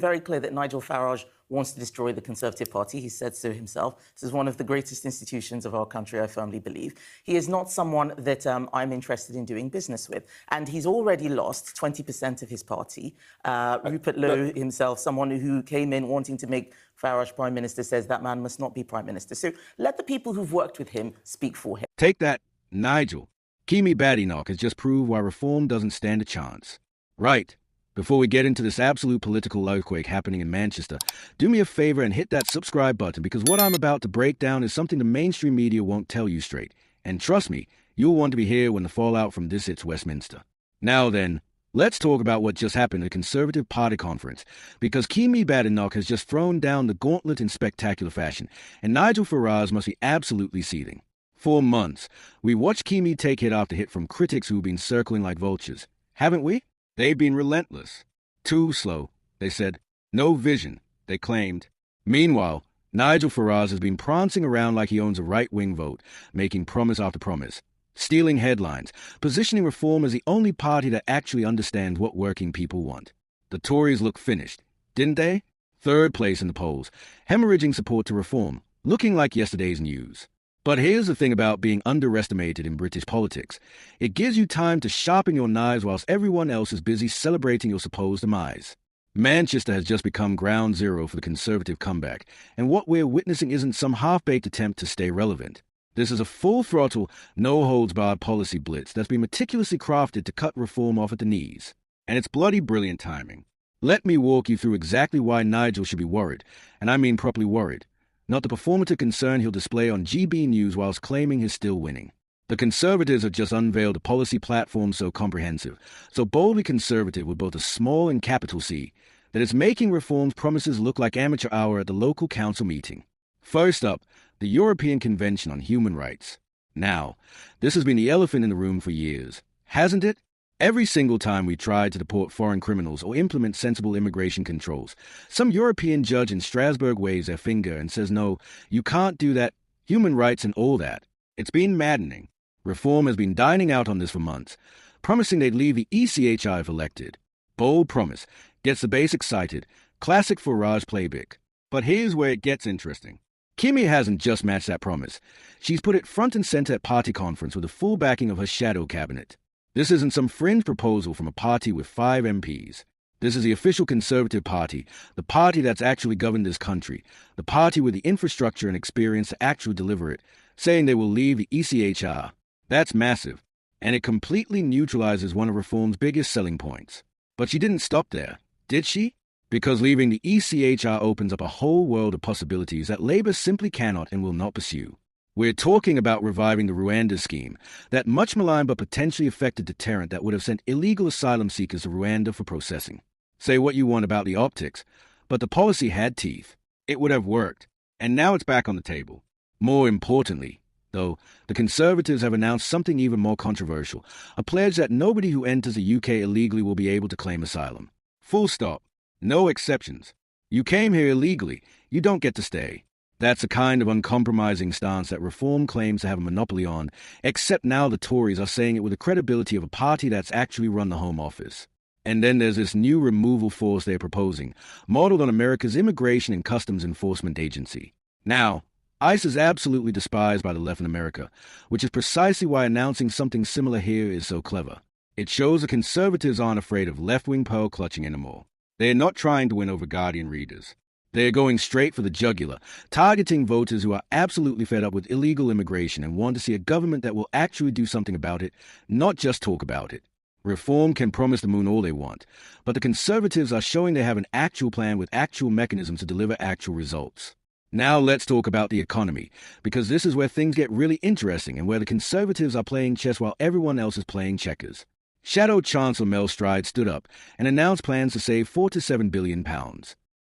very clear that Nigel Farage wants to destroy the Conservative Party. He said so himself. This is one of the greatest institutions of our country, I firmly believe. He is not someone that I'm interested in doing business with. And he's already lost 20% of his party. Rupert Lowe himself, someone who came in wanting to make Farage Prime Minister, says that man must not be Prime Minister. So let the people who've worked with him speak for him. Take that, Nigel. Kimi Badenoch has just proved why reform doesn't stand a chance. Right. Before we get into this absolute political earthquake happening in Manchester, do me a favor and hit that subscribe button, because what I'm about to break down is something the mainstream media won't tell you straight. And trust me, you'll want to be here when the fallout from this hits Westminster. Now then, let's talk about what just happened at the Conservative Party conference, because Kimi Badenoch has just thrown down the gauntlet in spectacular fashion, and Nigel Farage must be absolutely seething. For months, we watched Kimi take hit after hit from critics who've been circling like vultures. Haven't we? They've been relentless. Too slow, they said. No vision, they claimed. Meanwhile, Nigel Farage has been prancing around like he owns a right-wing vote, making promise after promise, stealing headlines, positioning Reform as the only party that actually understands what working people want. The Tories look finished, didn't they? Third place in the polls, hemorrhaging support to Reform, looking like yesterday's news. But here's the thing about being underestimated in British politics. It gives you time to sharpen your knives whilst everyone else is busy celebrating your supposed demise. Manchester has just become ground zero for the Conservative comeback, and what we're witnessing isn't some half-baked attempt to stay relevant. This is a full-throttle, no-holds-barred policy blitz that's been meticulously crafted to cut Reform off at the knees. And it's bloody brilliant timing. Let me walk you through exactly why Nigel should be worried, and I mean properly worried. Not the performative concern he'll display on GB News whilst claiming he's still winning. The Conservatives have just unveiled a policy platform so comprehensive, so boldly conservative with both a small and capital C, that it's making Reform's promises look like amateur hour at the local council meeting. First up, the European Convention on Human Rights. Now, this has been the elephant in the room for years, hasn't it? Every single time we tried to deport foreign criminals or implement sensible immigration controls, some European judge in Strasbourg waves their finger and says, no, you can't do that, human rights and all that. It's been maddening. Reform has been dining out on this for months, promising they'd leave the ECHI if elected. Bold promise, gets the base excited, classic Farage playbook. But here's where it gets interesting. Kimi hasn't just matched that promise. She's put it front and center at party conference with the full backing of her shadow cabinet. This isn't some fringe proposal from a party with 5 MPs. This is the official Conservative Party, the party that's actually governed this country, the party with the infrastructure and experience to actually deliver it, saying they will leave the ECHR. That's massive, and it completely neutralizes one of Reform's biggest selling points. But she didn't stop there, did she? Because leaving the ECHR opens up a whole world of possibilities that Labour simply cannot and will not pursue. We're talking about reviving the Rwanda scheme, that much maligned but potentially effective deterrent that would have sent illegal asylum seekers to Rwanda for processing. Say what you want about the optics, but the policy had teeth. It would have worked, and now it's back on the table. More importantly, though, the Conservatives have announced something even more controversial, a pledge that nobody who enters the UK illegally will be able to claim asylum. Full stop. No exceptions. You came here illegally, you don't get to stay. That's a kind of uncompromising stance that Reform claims to have a monopoly on, except now the Tories are saying it with the credibility of a party that's actually run the Home Office. And then there's this new removal force they're proposing, modeled on America's Immigration and Customs Enforcement Agency. Now, ICE is absolutely despised by the left in America, which is precisely why announcing something similar here is so clever. It shows the Conservatives aren't afraid of left-wing pearl clutching anymore. They're not trying to win over Guardian readers. They're going straight for the jugular, targeting voters who are absolutely fed up with illegal immigration and want to see a government that will actually do something about it, not just talk about it. Reform can promise the moon all they want, but the Conservatives are showing they have an actual plan with actual mechanisms to deliver actual results. Now let's talk about the economy, because this is where things get really interesting and where the Conservatives are playing chess while everyone else is playing checkers. Shadow Chancellor Mel Stride stood up and announced plans to save £4 to £7 billion.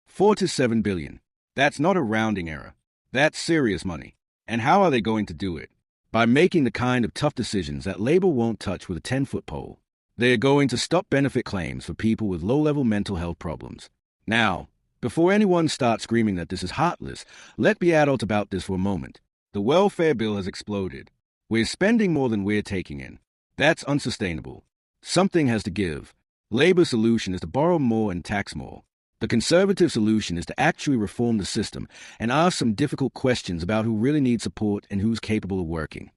4 to 7 billion. That's not a rounding error. That's serious money. And how are they going to do it? By making the kind of tough decisions that Labour won't touch with a 10-foot pole. They're going to stop benefit claims for people with low-level mental health problems. Now, before anyone starts screaming that this is heartless, let's be adult about this for a moment. The welfare bill has exploded. We're spending more than we're taking in. That's unsustainable. Something has to give. Labour's solution is to borrow more and tax more. The conservative solution is to actually reform the system and ask some difficult questions about who really needs support and who's capable of working.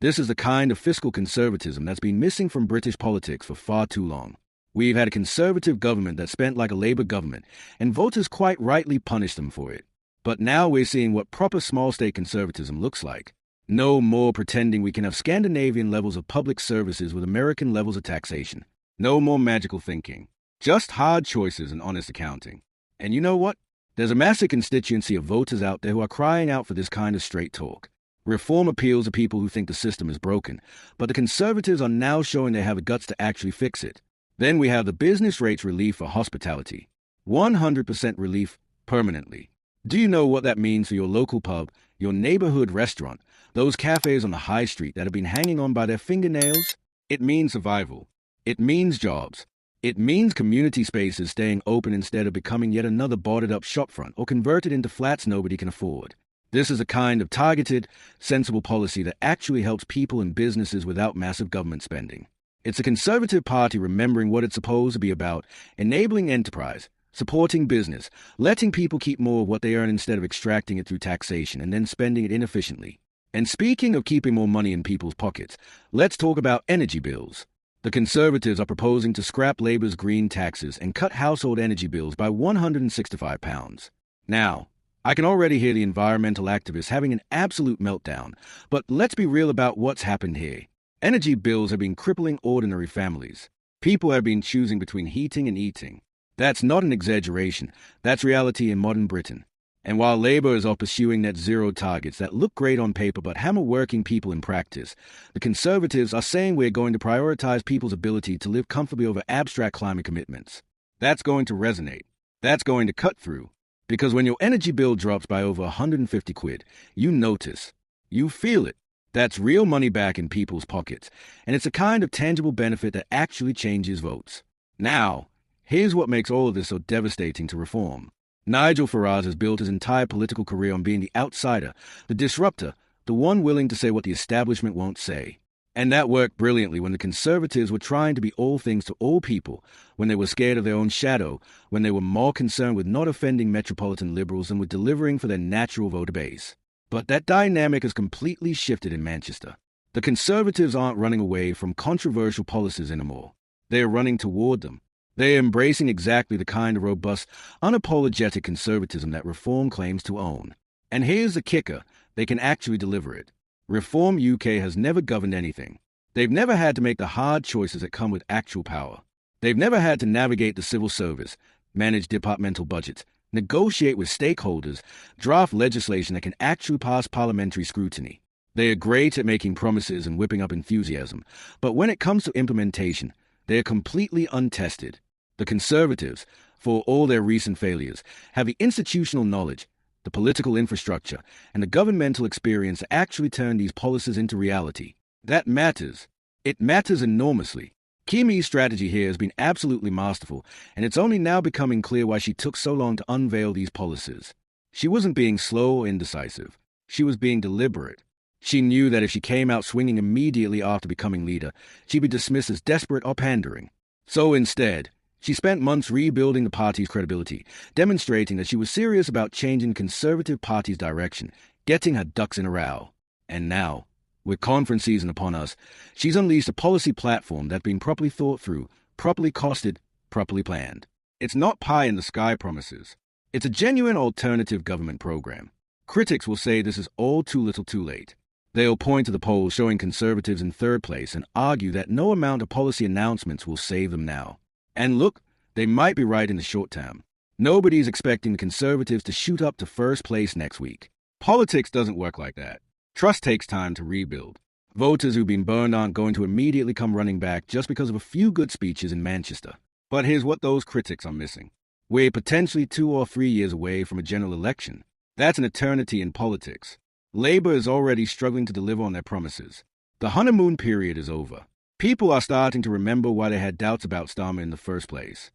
This is the kind of fiscal conservatism that's been missing from British politics for far too long. We've had a conservative government that spent like a Labour government, and voters quite rightly punished them for it. But now we're seeing what proper small-state conservatism looks like. No more pretending we can have Scandinavian levels of public services with American levels of taxation. No more magical thinking. Just hard choices and honest accounting. And you know what? There's a massive constituency of voters out there who are crying out for this kind of straight talk. Reform appeals to people who think the system is broken, but the Conservatives are now showing they have the guts to actually fix it. Then we have the business rates relief for hospitality. 100% relief permanently. Do you know what that means for your local pub, your neighborhood restaurant, those cafes on the high street that have been hanging on by their fingernails? It means survival. It means jobs. It means community spaces staying open instead of becoming yet another boarded-up shopfront or converted into flats nobody can afford. This is a kind of targeted, sensible policy that actually helps people and businesses without massive government spending. It's a Conservative Party remembering what it's supposed to be about, enabling enterprise, supporting business, letting people keep more of what they earn instead of extracting it through taxation and then spending it inefficiently. And speaking of keeping more money in people's pockets, let's talk about energy bills. The Conservatives are proposing to scrap Labour's green taxes and cut household energy bills by £165. Now, I can already hear the environmental activists having an absolute meltdown, but let's be real about what's happened here. Energy bills have been crippling ordinary families. People have been choosing between heating and eating. That's not an exaggeration. That's reality in modern Britain. And while Labour is pursuing net zero targets that look great on paper but hammer working people in practice, the Conservatives are saying we're going to prioritise people's ability to live comfortably over abstract climate commitments. That's going to resonate. That's going to cut through. Because when your energy bill drops by over 150 quid, you notice. You feel it. That's real money back in people's pockets, and it's a kind of tangible benefit that actually changes votes. Now, here's what makes all of this so devastating to reform. Nigel Farage has built his entire political career on being the outsider, the disruptor, the one willing to say what the establishment won't say. And that worked brilliantly when the Conservatives were trying to be all things to all people, when they were scared of their own shadow, when they were more concerned with not offending metropolitan liberals than with delivering for their natural voter base. But that dynamic has completely shifted in Manchester. The Conservatives aren't running away from controversial policies anymore. They are running toward them. They are embracing exactly the kind of robust, unapologetic conservatism that Reform claims to own. And here's the kicker, they can actually deliver it. Reform UK has never governed anything. They've never had to make the hard choices that come with actual power. They've never had to navigate the civil service, manage departmental budgets, negotiate with stakeholders, draft legislation that can actually pass parliamentary scrutiny. They are great at making promises and whipping up enthusiasm, but when it comes to implementation, they are completely untested. The Conservatives, for all their recent failures, have the institutional knowledge, the political infrastructure, and the governmental experience to actually turn these policies into reality. That matters. It matters enormously. Kimi's strategy here has been absolutely masterful, and it's only now becoming clear why she took so long to unveil these policies. She wasn't being slow or indecisive. She was being deliberate. She knew that if she came out swinging immediately after becoming leader, she'd be dismissed as desperate or pandering. So instead, she spent months rebuilding the party's credibility, demonstrating that she was serious about changing the Conservative Party's direction, getting her ducks in a row. And now, with conference season upon us, she's unleashed a policy platform that's been properly thought through, properly costed, properly planned. It's not pie-in-the-sky promises. It's a genuine alternative government program. Critics will say this is all too little too late. They'll point to the polls showing Conservatives in third place and argue that no amount of policy announcements will save them now. And look, they might be right in the short term. Nobody's expecting the Conservatives to shoot up to first place next week. Politics doesn't work like that. Trust takes time to rebuild. Voters who've been burned aren't going to immediately come running back just because of a few good speeches in Manchester. But here's what those critics are missing. We're potentially 2 or 3 years away from a general election. That's an eternity in politics. Labour is already struggling to deliver on their promises. The honeymoon period is over. People are starting to remember why they had doubts about Starmer in the first place.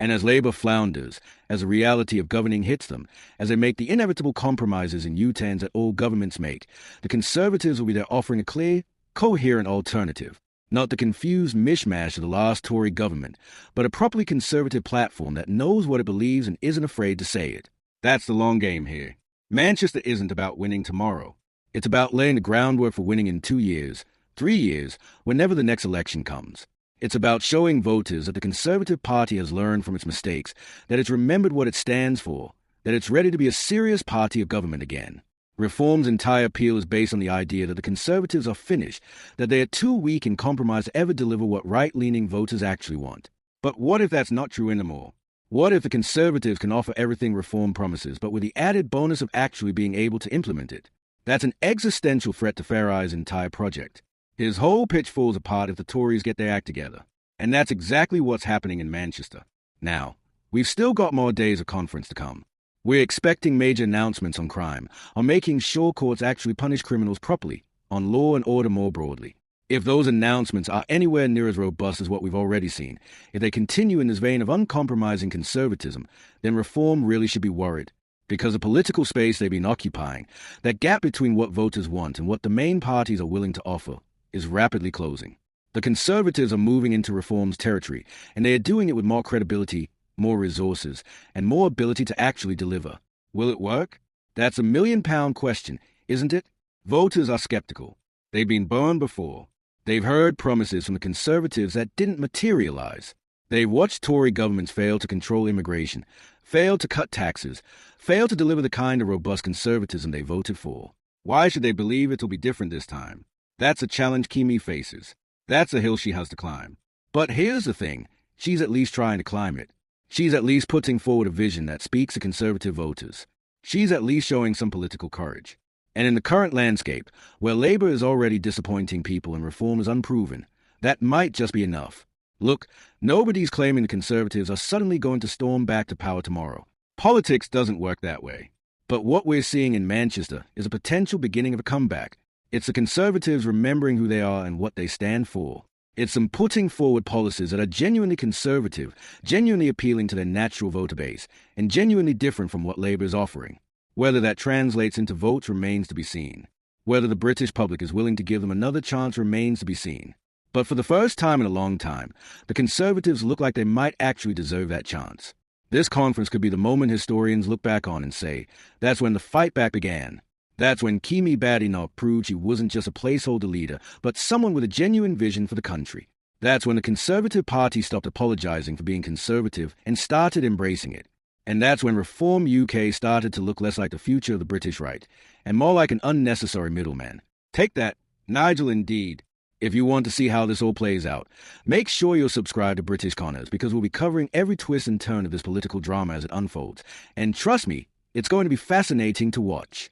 And as Labour flounders, as the reality of governing hits them, as they make the inevitable compromises and U-turns that all governments make, the Conservatives will be there offering a clear, coherent alternative. Not the confused mishmash of the last Tory government, but a properly conservative platform that knows what it believes and isn't afraid to say it. That's the long game here. Manchester isn't about winning tomorrow. It's about laying the groundwork for winning in 2 years, 3 years, whenever the next election comes. It's about showing voters that the Conservative Party has learned from its mistakes, that it's remembered what it stands for, that it's ready to be a serious party of government again. Reform's entire appeal is based on the idea that the Conservatives are finished, that they are too weak in compromise to ever deliver what right-leaning voters actually want. But what if that's not true anymore? What if the Conservatives can offer everything Reform promises, but with the added bonus of actually being able to implement it? That's an existential threat to Farai's entire project. His whole pitch falls apart if the Tories get their act together. And that's exactly what's happening in Manchester. Now, we've still got more days of conference to come. We're expecting major announcements on crime, on making sure courts actually punish criminals properly, on law and order more broadly. If those announcements are anywhere near as robust as what we've already seen, if they continue in this vein of uncompromising conservatism, then Reform really should be worried. Because the political space they've been occupying, that gap between what voters want and what the main parties are willing to offer, is rapidly closing. The Conservatives are moving into Reform's territory, and they are doing it with more credibility, more resources, and more ability to actually deliver. Will it work? That's a million-pound question, isn't it? Voters are skeptical. They've been burned before. They've heard promises from the Conservatives that didn't materialize. They've watched Tory governments fail to control immigration, fail to cut taxes, fail to deliver the kind of robust conservatism they voted for. Why should they believe it'll be different this time? That's a challenge Kimi faces. That's a hill she has to climb. But here's the thing. She's at least trying to climb it. She's at least putting forward a vision that speaks to Conservative voters. She's at least showing some political courage. And in the current landscape, where Labour is already disappointing people and Reform is unproven, that might just be enough. Look, nobody's claiming the Conservatives are suddenly going to storm back to power tomorrow. Politics doesn't work that way. But what we're seeing in Manchester is a potential beginning of a comeback. It's the Conservatives remembering who they are and what they stand for. It's them putting forward policies that are genuinely conservative, genuinely appealing to their natural voter base, and genuinely different from what Labour is offering. Whether that translates into votes remains to be seen. Whether the British public is willing to give them another chance remains to be seen. But for the first time in a long time, the Conservatives look like they might actually deserve that chance. This conference could be the moment historians look back on and say, that's when the fight back began. That's when Kimi Badenoch proved she wasn't just a placeholder leader, but someone with a genuine vision for the country. That's when the Conservative Party stopped apologizing for being conservative and started embracing it. And that's when Reform UK started to look less like the future of the British right, and more like an unnecessary middleman. Take that, Nigel indeed. If you want to see how this all plays out, make sure you're subscribed to British Corners, because we'll be covering every twist and turn of this political drama as it unfolds. And trust me, it's going to be fascinating to watch.